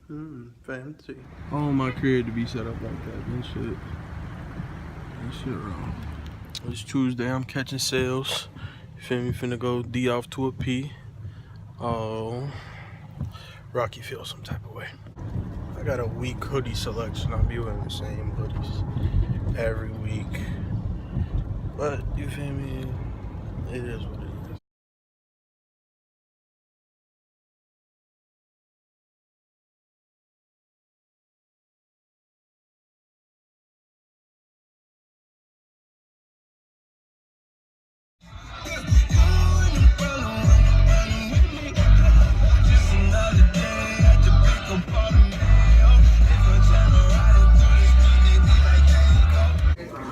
Fancy. I want my crib to be set up like that. That shit wrong. It's Tuesday. I'm catching sales. You feel me? Finna go D off to a P. Oh, Rocky feels some type of way. I got a weak hoodie selection. I'll be wearing the same hoodies every week. But you feel me? It is what it is.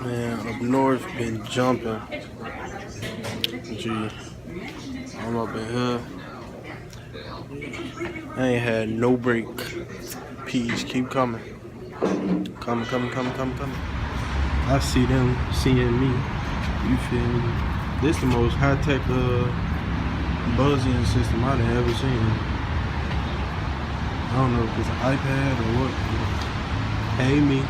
Man, up north been jumping. Gee, I'm up in here. I ain't had no break. Peas keep coming. Coming. I see them seeing me. You feel me? This the most high-tech buzzing system I've ever seen. I don't know if it's an iPad or what. Hey me.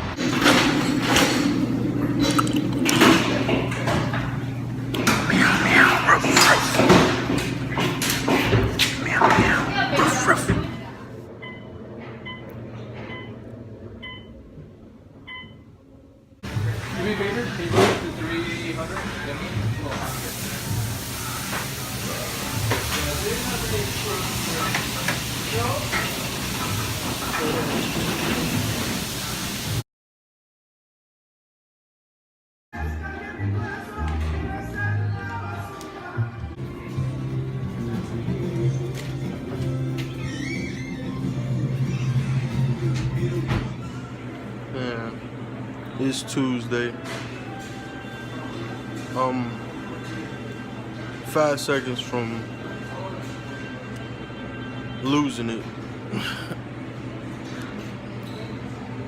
Man, it's Tuesday. 5 seconds from losing it.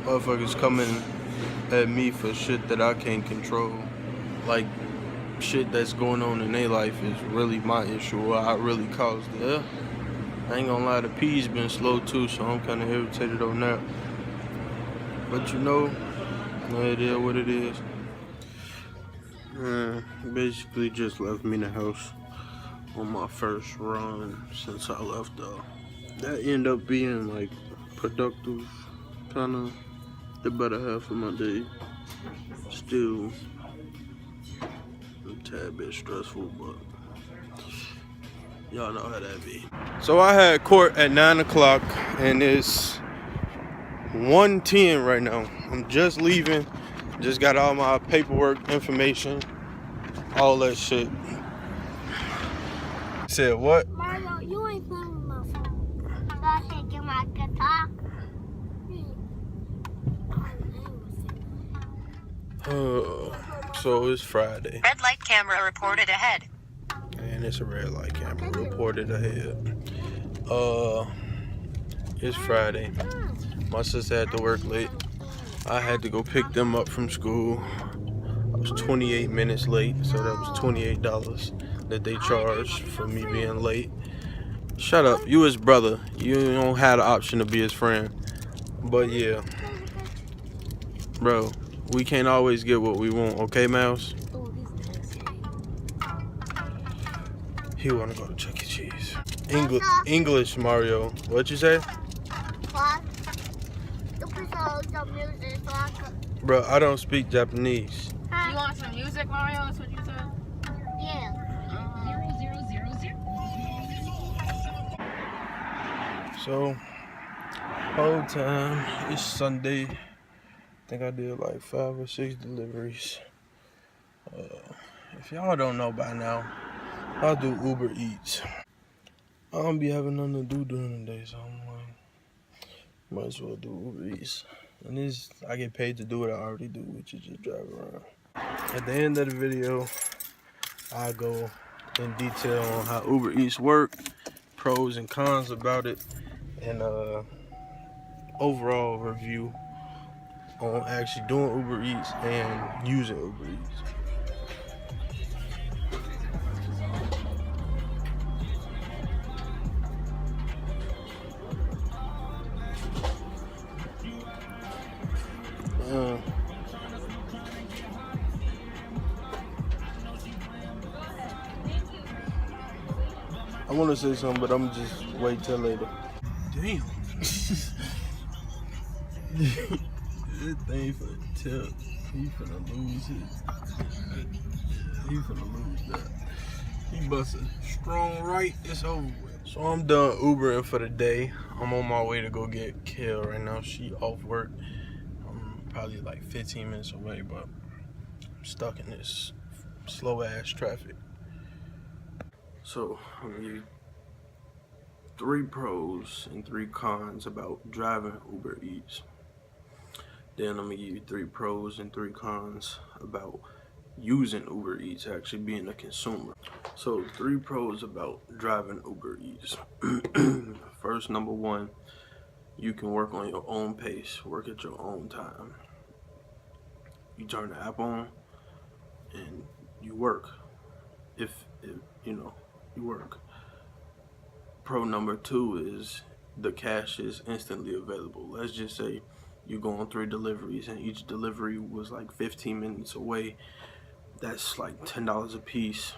Motherfuckers coming at me for shit that I can't control. Like, shit that's going on in their life is really my issue, or I really caused it. Yeah. I ain't gonna lie, the P's been slow too, so I'm kinda irritated on that. But you know, it is what it is. Basically just left me in the house on my first run since I left though. That ended up being like productive, kinda the better half of my day. Still a tad bit stressful, but y'all know how that be. So I had court at 9 o'clock and it's 1:10 right now. I'm just leaving. Just got all my paperwork, information, all that shit. Said what? Mario, you ain't playing with my phone. So I said, get my guitar. So it's Friday. Red light camera reported ahead. And it's a red light camera reported ahead. It's Friday. My sister had to work late. I had to go pick them up from school. I was 28 minutes late, so that was $28 that they charged for me being late. Shut up, you his brother. You don't have the option to be his friend. But yeah, bro, we can't always get what we want, okay, Mouse? He wanna go to Chuck E. Cheese. English, Mario. What you say? What? You put some music so I could... Bro, I don't speak Japanese. You want some music, Mario? That's what you said? Yeah. 0000. So, whole time, it's Sunday. I think I did like 5 or 6 deliveries. If y'all don't know by now, I do Uber Eats. I don't be having nothing to do during the day, so I'm like, might as well do Uber Eats. And this, I get paid to do what I already do, which is just drive around. At the end of the video, I go in detail on how Uber Eats work, pros and cons about it, and overall review on actually doing Uber Eats and using Uber Eats. I want to say something, but I'm just wait till later. Damn. This thing for the tip. He finna lose his. He finna lose that. He busted strong right. It's over with. So I'm done Ubering for the day. I'm on my way to go get Kill right now. She off work. I'm probably like 15 minutes away, but I'm stuck in this slow ass traffic. So I'm gonna give you 3 pros and 3 cons about driving Uber Eats. Then I'm gonna give you 3 pros and 3 cons about using Uber Eats, actually being a consumer. So 3 pros about driving Uber Eats. First, number 1, you can work on your own pace, work at your own time. You turn the app on and you work. If you know, you work. Pro number 2 is the cash is instantly available. Let's just say you go on 3 deliveries and each delivery was like 15 minutes away. That's like $10 a piece,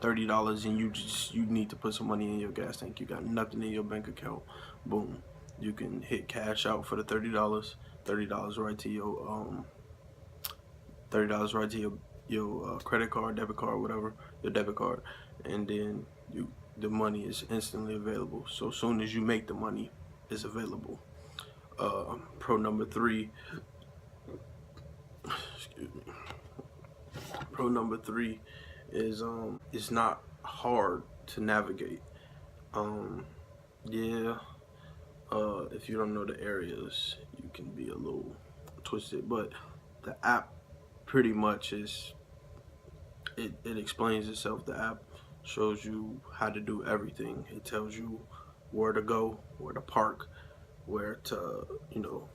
$30, and you need to put some money in your gas tank. You got nothing in your bank account. Boom, you can hit cash out for the $30. $30 right to your $30 right to your credit card, debit card, whatever, your debit card, and then the money is instantly available. So as soon as you make the money, it's available. Pro number 3. Excuse me. Pro number 3 is it's not hard to navigate. If you don't know the areas, you can be a little twisted, but the app pretty much is it explains itself. The app shows you how to do everything. It tells you where to go, where to park, where to, you know,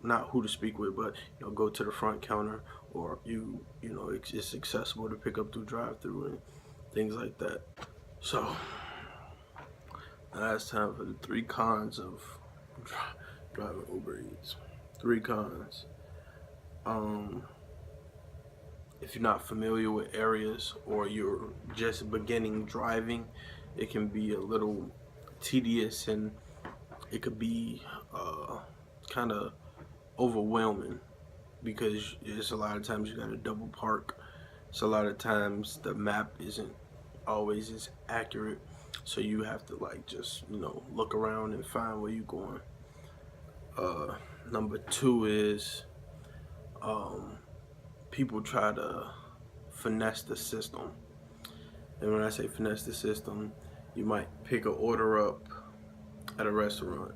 not who to speak with, but you know, go to the front counter, or you know, it's accessible to pick up through drive-through and things like that. So now it's time for the 3 cons of driving Uber Eats. 3 cons. If you're not familiar with areas or you're just beginning driving, it can be a little tedious and it could be kind of overwhelming, because it's a lot of times you gotta double park. So a lot of times the map isn't always as accurate, so you have to like just, you know, look around and find where you're going. Number 2 is people try to finesse the system. And when I say finesse the system, you might pick an order up at a restaurant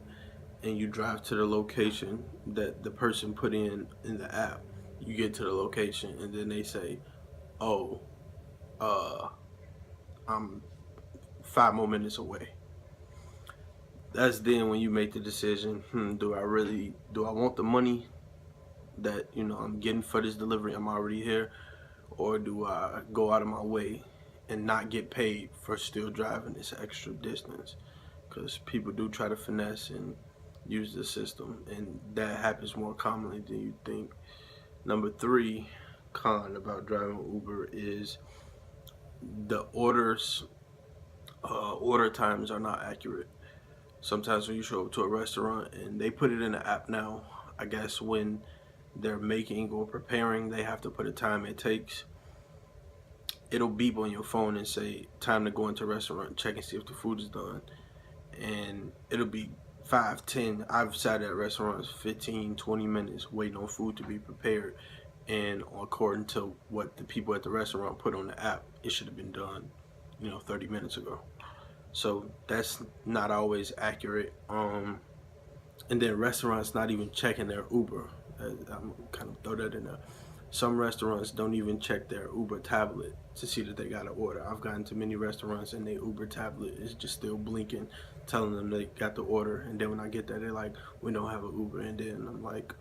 and you drive to the location that the person put in the app. You get to the location and then they say, oh, I'm 5 more minutes away. That's then when you make the decision, do I want the money that, you know, I'm getting for this delivery, I'm already here, or do I go out of my way and not get paid for still driving this extra distance? Because people do try to finesse and use the system, and that happens more commonly than you think. Number 3 con about driving Uber is the order times are not accurate. Sometimes when you show up to a restaurant, and they put it in the app now, I guess when they're making or preparing, they have to put a time it takes. It'll beep on your phone and say time to go into a restaurant, check and see if the food is done, and it'll be 5, 10. I've sat at restaurants 15, 20 minutes waiting on food to be prepared, and according to what the people at the restaurant put on the app, it should have been done, you know, 30 minutes ago. So that's not always accurate. And then restaurants not even checking their Uber. I'm kind of throw that in there. Some restaurants don't even check their Uber tablet to see that they got an order. I've gotten to many restaurants and their Uber tablet is just still blinking, telling them they got the order. And then when I get there, they're like, we don't have an Uber. And then I'm like,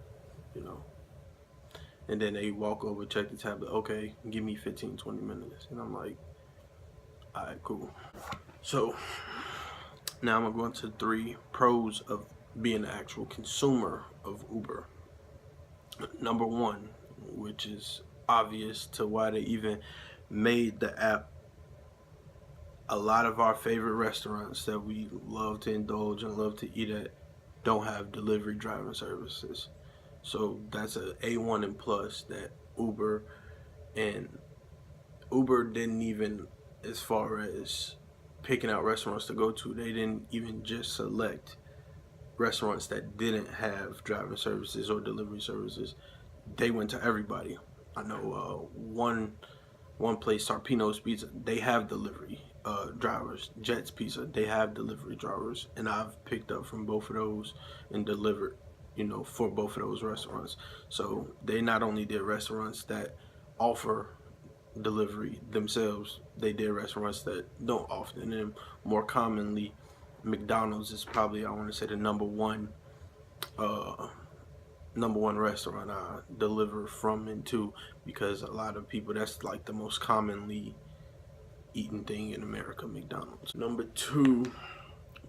you know, and then they walk over, check the tablet. Okay, give me 15, 20 minutes. And I'm like, all right, cool. So now I'm gonna go into 3 pros of being an actual consumer of Uber. Number one, which is obvious to why they even made the app, a lot of our favorite restaurants that we love to indulge and love to eat at don't have delivery driving services. So that's a A1 and plus that Uber and Uber didn't even, as far as picking out restaurants to go to, they didn't even just select restaurants that didn't have driving services or delivery services. They went to everybody. I know one place, Sarpino's Pizza, they have delivery drivers. Jet's Pizza, they have delivery drivers, and I've picked up from both of those and delivered, for both of those restaurants. So they not only did restaurants that offer delivery themselves, they did restaurants that don't often, and more commonly, McDonald's is probably, I want to say, the number one restaurant I deliver from and to, because a lot of people, that's like the most commonly eaten thing in America, McDonald's. Number two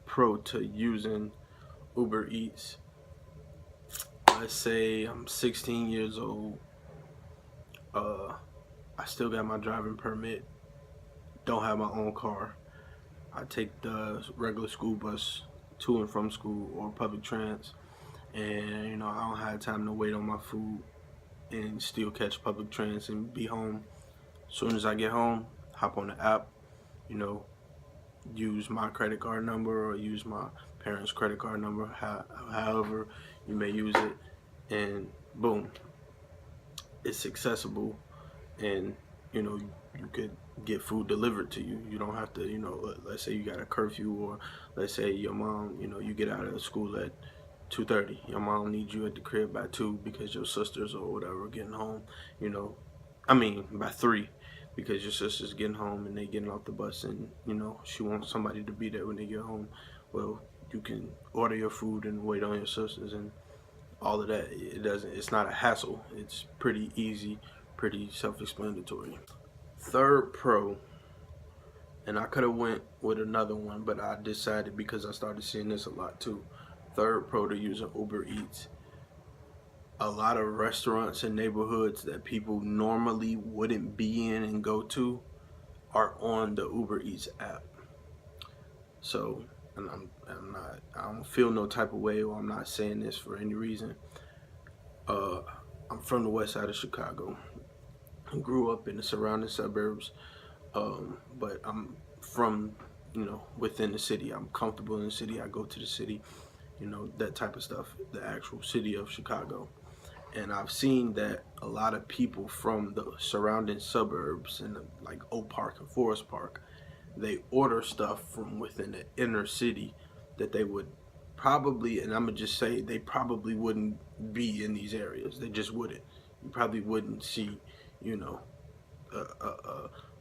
pro to using Uber Eats. Let's say I'm 16 years old. I still got my driving permit. Don't have my own car. I take the regular school bus to and from school or public trans, and I don't have time to wait on my food and still catch public trans and be home. As soon as I get home, hop on the app, use my credit card number or use my parents' credit card number, however you may use it, and boom, it's accessible, and you could get food delivered to you. You don't have to, let's say you got a curfew, or let's say your mom, you get out of school at 2:30. Your mom needs you at the crib by 2 because your sisters or whatever are getting home. By 3 because your sister's getting home and they getting off the bus, and she wants somebody to be there when they get home. Well, you can order your food and wait on your sisters and all of that. It's not a hassle. It's pretty easy, pretty self-explanatory. Third pro, and I could have went with another one, but I decided because I started seeing this a lot too. Third pro to using Uber Eats. A lot of restaurants and neighborhoods that people normally wouldn't be in and go to are on the Uber Eats app. So, and I don't feel no type of way, or I'm not saying this for any reason. I'm from the west side of Chicago. I grew up in the surrounding suburbs, but I'm from, within the city. I'm comfortable in the city. I go to the city, that type of stuff, the actual city of Chicago. And I've seen that a lot of people from the surrounding suburbs, in like Oak Park and Forest Park, they order stuff from within the inner city that they would probably, and I'm gonna just say, they probably wouldn't be in these areas. They just wouldn't. You probably wouldn't see,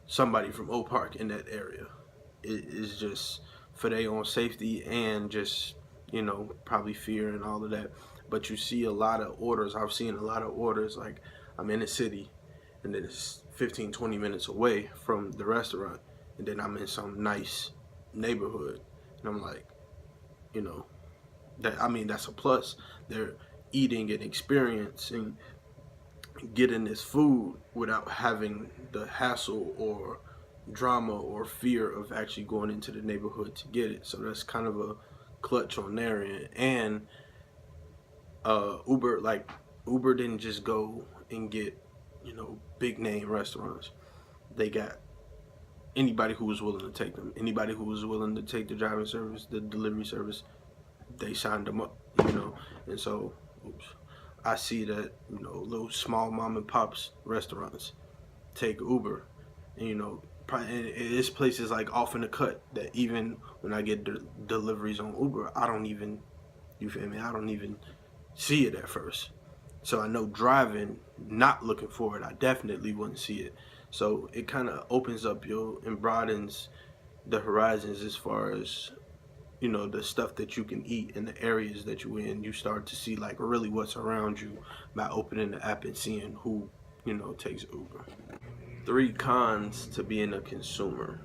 somebody from Oak Park in that area. It is just for their own safety and just, probably fear and all of that. But you see a lot of orders. I've seen a lot of orders, like I'm in the city and then it's 15-20 minutes away from the restaurant, and then I'm in some nice neighborhood, and I'm like, that's a plus. They're eating and experiencing getting this food without having the hassle or drama or fear of actually going into the neighborhood to get it. So that's kind of a clutch on their end. And Uber didn't just go and get, big name restaurants. They got anybody who was willing to take them. Anybody who was willing to take the driving service, the delivery service, they signed them up, And so, I see that, little small mom and pops restaurants take Uber, and it's places like off in the cut that even when I get deliveries on Uber, I don't even, I don't even see it at first. So I know driving, not looking for it, I definitely wouldn't see it. So it kind of opens up and broadens the horizons as far as, the stuff that you can eat in the areas that you're in. You start to see like really what's around you by opening the app and seeing who, takes Uber. 3 cons to being a consumer.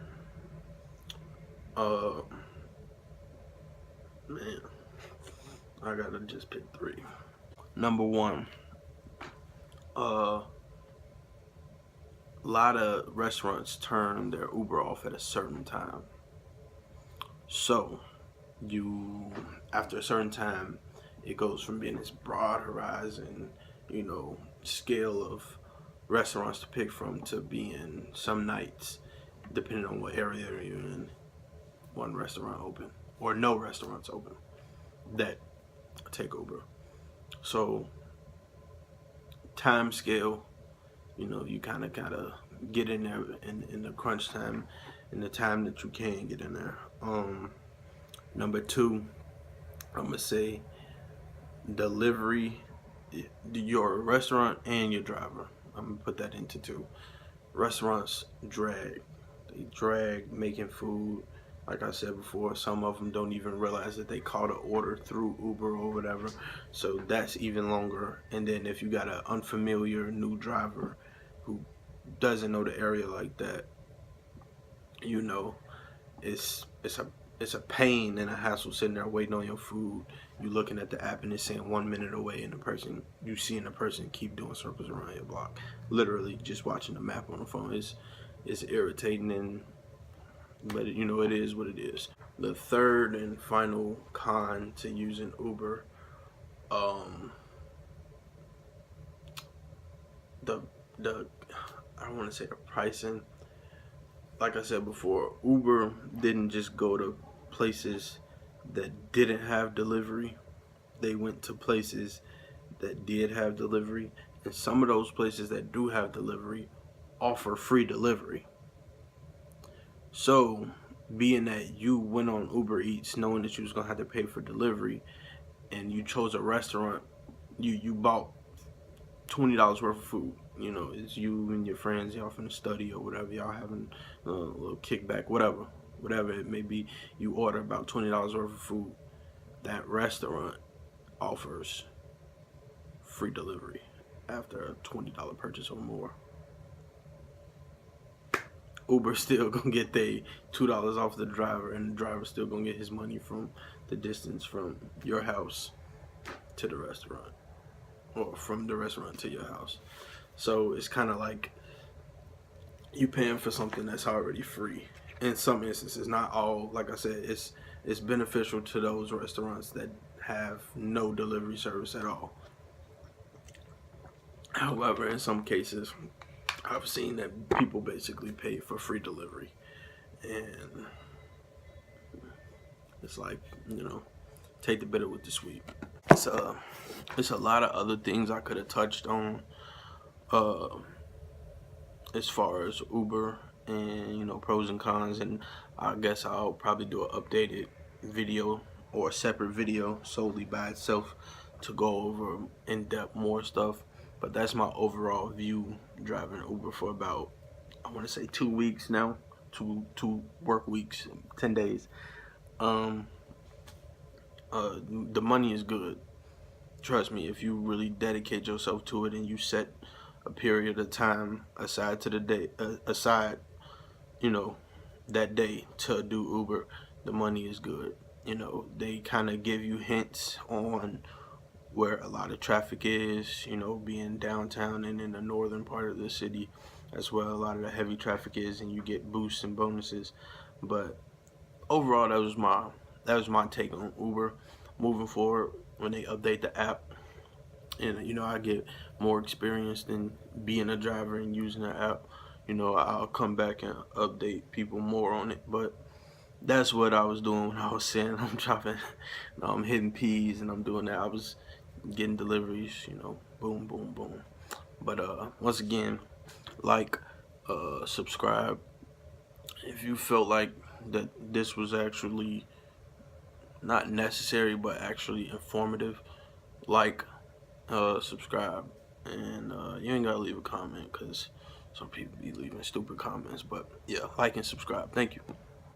Man, I gotta just pick 3. Number 1, a lot of restaurants turn their Uber off at a certain time. So you, after a certain time, it goes from being this broad horizon, scale of restaurants to pick from, to being some nights, depending on what area you're in, one restaurant open or no restaurants open that take Uber. So time scale, you kind of gotta get in there in the crunch time, in the time that you can get in there. Number two, I'm gonna say delivery, your restaurant and your driver. I'm gonna put that into two. Restaurants drag. They drag making food. Like I said before, some of them don't even realize that they caught an order through Uber or whatever. So that's even longer. And then if you got an unfamiliar new driver who doesn't know the area like that, it's a pain and a hassle sitting there waiting on your food. You looking at the app and it's saying 1 minute away, and you seeing the person keep doing circles around your block. Literally just watching the map on the phone is irritating, but it is what it is. The third and final con to using Uber, I don't want to say the pricing. Like I said before, Uber didn't just go to places that didn't have delivery. They went to places that did have delivery, and some of those places that do have delivery offer free delivery. So, being that you went on Uber Eats knowing that you was gonna have to pay for delivery, and you chose a restaurant, you bought $20 worth of food. It's you and your friends, y'all from the study or whatever, y'all having a little kickback, whatever it may be. You order about $20 worth of food. That restaurant offers free delivery after a $20 purchase or more. Uber still gonna get their $2 off the driver, and the driver still gonna get his money from the distance from your house to the restaurant, or from the restaurant to your house. So it's kind of like you paying for something that's already free. In some instances, not all. Like I said, it's beneficial to those restaurants that have no delivery service at all. However, in some cases, I've seen that people basically pay for free delivery, and it's like, take the bitter with the sweet. It's a lot of other things I could have touched on as far as Uber and pros and cons, and I guess I'll probably do an updated video or a separate video solely by itself to go over in depth more stuff. But that's my overall view driving Uber for about, I want to say 2 weeks now, two work weeks, 10 days. The money is good. Trust me, if you really dedicate yourself to it and you set a period of time aside to the day, that day to do Uber, the money is good. They kind of give you hints on where a lot of traffic is, being downtown and in the northern part of the city. That's where a lot of the heavy traffic is, and you get boosts and bonuses. But overall, that was my take on Uber. Moving forward, when they update the app, and I get more experience than being a driver and using the app, I'll come back and update people more on it. But that's what I was doing when I was saying I'm dropping, I'm hitting P's and I'm doing that. I was getting deliveries, boom, boom, boom. But once again, subscribe. If you felt like that this was actually not necessary but actually informative, subscribe, and you ain't gotta leave a comment, because some people be leaving stupid comments. But yeah, like and subscribe. Thank you.